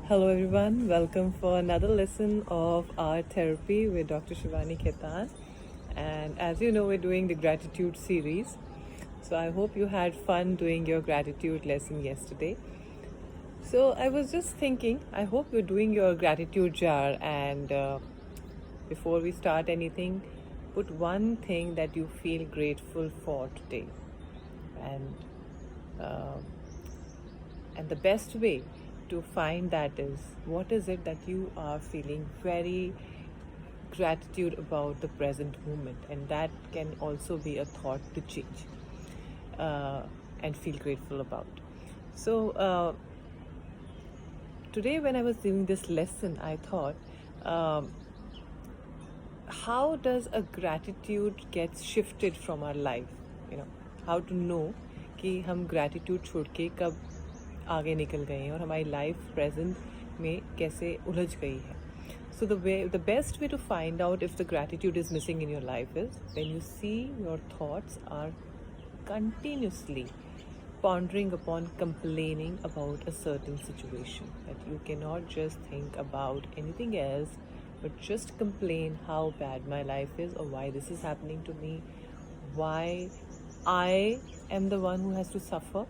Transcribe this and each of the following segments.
Hello, everyone. Welcome for another lesson of Art Therapy with Dr. Shivani Khetan. And as you know, we're doing the gratitude series. So I hope you had fun doing your gratitude lesson yesterday. So I was just thinking, I hope you're doing your gratitude jar. And before we start anything, put one thing that you feel grateful for today. And uh, and the best way to find that is, what is it that you are feeling very gratitude about the present moment, and that can also be a thought to change uh, and feel grateful about. So today when I was doing this lesson, I thought, um, how does a gratitude get shifted from our life? you know how to know कि हम gratitude छोड़ के कब आगे निकल गए हैं और हमारी लाइफ प्रेजेंट में कैसे उलझ गई है. So the best way to find out if the gratitude is missing in your life is when you see your thoughts are continuously pondering upon complaining about a certain situation, that you cannot just think about anything else but just complain how bad my life is, or why this is happening to me, why I am the one who has to suffer.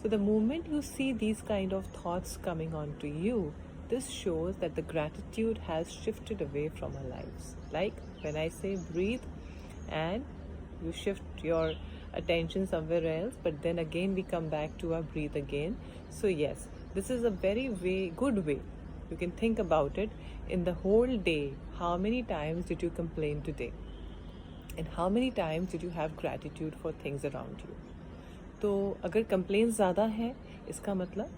So the moment you see these kind of thoughts coming on to you, this shows that the gratitude has shifted away from our lives. Like when I say breathe, and you shift your attention somewhere else, but then again we come back to our breathe again. So yes, this is a very good way. You can think about it. In the whole day, how many times did you complain today, and how many times did you have gratitude for things around you? तो अगर complain ज़्यादा है, इसका मतलब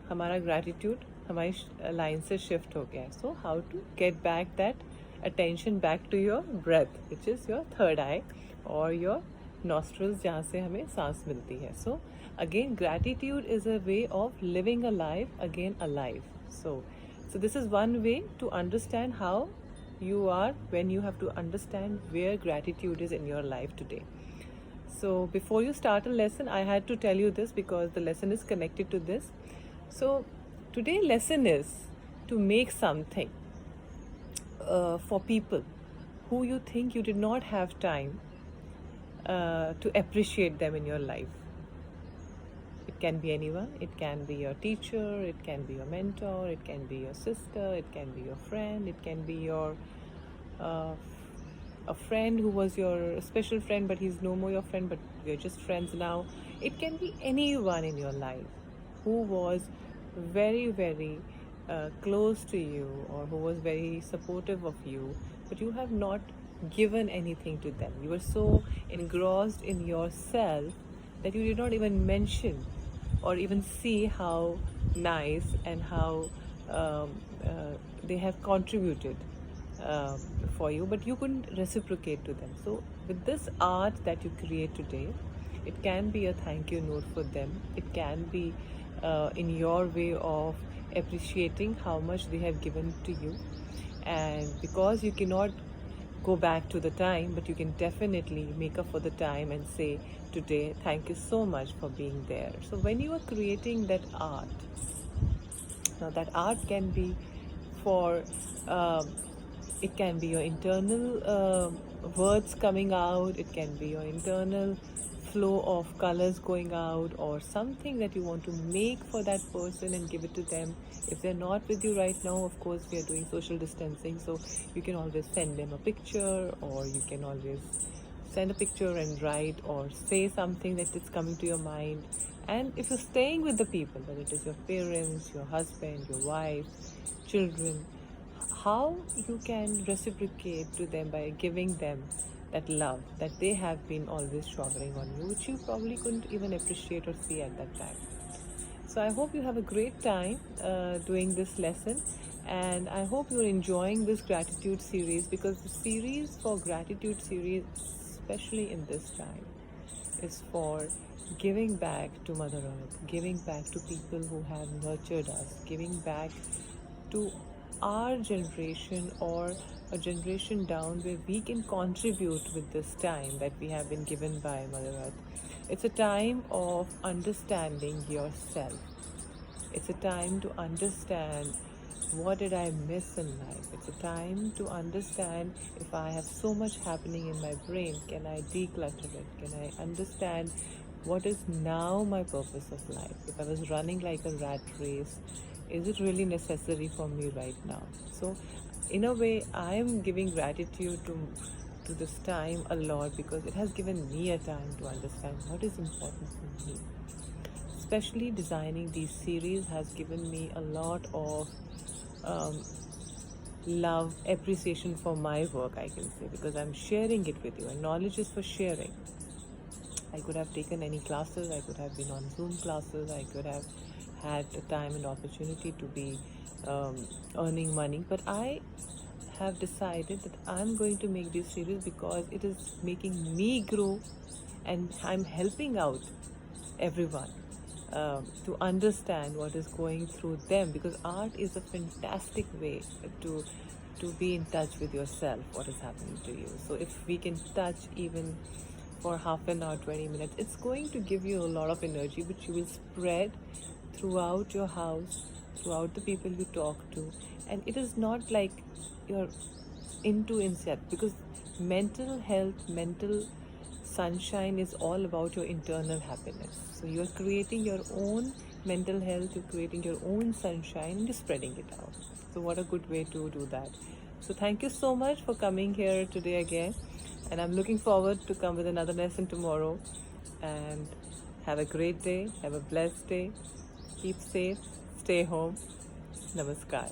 हमारा gratitude हमारी line से shift हो गया है. So how to get back that attention back to your breath, which is your third eye और योर नॉस्ट्रल्स, जहाँ से हमें सांस मिलती है. So again gratitude is a way of living a life again a life. So this is one way to understand how you are, when you have to understand where gratitude is in your life today. So before you start a lesson, I had to tell you this because the lesson is connected to this. So today's lesson is to make something for people who you think you did not have time to appreciate them in your life. It can be anyone. It can be your teacher, it can be your mentor, it can be your sister, it can be your friend, it can be your uh, a friend who was your special friend but he's no more your friend, but we're just friends now. It can be anyone in your life who was very close to you, or who was very supportive of you, but you have not given anything to them. You were so engrossed in yourself that you did not even mention or even see how nice and how they have contributed for you, but you couldn't reciprocate to them. So with this art that you create today, it can be a thank you note for them. It can be in your way of appreciating how much they have given to you. And because you cannot go back to the time, but you can definitely make up for the time and say today, thank you so much for being there. So when you are creating that art, now that art can be for it can be your internal words coming out, it can be your internal flow of colors going out, or something that you want to make for that person and give it to them. If they're not with you right now, of course we are doing social distancing, so you can always send them a picture, or you can always send a picture and write or say something that is coming to your mind. And if you're staying with the people, whether it is your parents, your husband, your wife, children, how you can reciprocate to them by giving them that love that they have been always showering on you, which you probably couldn't even appreciate or see at that time. So I hope you have a great time doing this lesson, and I hope you're enjoying this gratitude series, because the series for gratitude series, especially in this time, is for giving back to Mother Earth, giving back to people who have nurtured us, giving back to our generation or a generation down, where we can contribute with this time that we have been given by Mother Earth. It's a time of understanding yourself. It's a time to understand what did I miss in life. It's a time to understand if I have so much happening in my brain, can I declutter it? Can I understand what is now my purpose of life? If I was running like a rat race, is it really necessary for me right now? So, in a way, I am giving gratitude to this time a lot because it has given me a time to understand what is important for me. Especially designing these series has given me a lot of um, love, appreciation for my work, I can say, because I'm sharing it with you, and knowledge is for sharing. I could have taken any classes, I could have been on Zoom classes, I could have had the time and opportunity to be earning money, but I have decided that I'm going to make this series because it is making me grow and I'm helping out everyone to understand what is going through them, because art is a fantastic way to be in touch with yourself, what is happening to you. So if we can touch even for half an hour, 20 minutes, it's going to give you a lot of energy which you will spread throughout your house, throughout the people you talk to. And it is not like you're into insect, because mental health, mental sunshine is all about your internal happiness. So you're creating your own mental health, you're creating your own sunshine, and you're spreading it out. So what a good way to do that. So thank you so much for coming here today again, and I'm looking forward to come with another lesson tomorrow. And have a great day, have a blessed day, keep safe, stay home. Namaskar.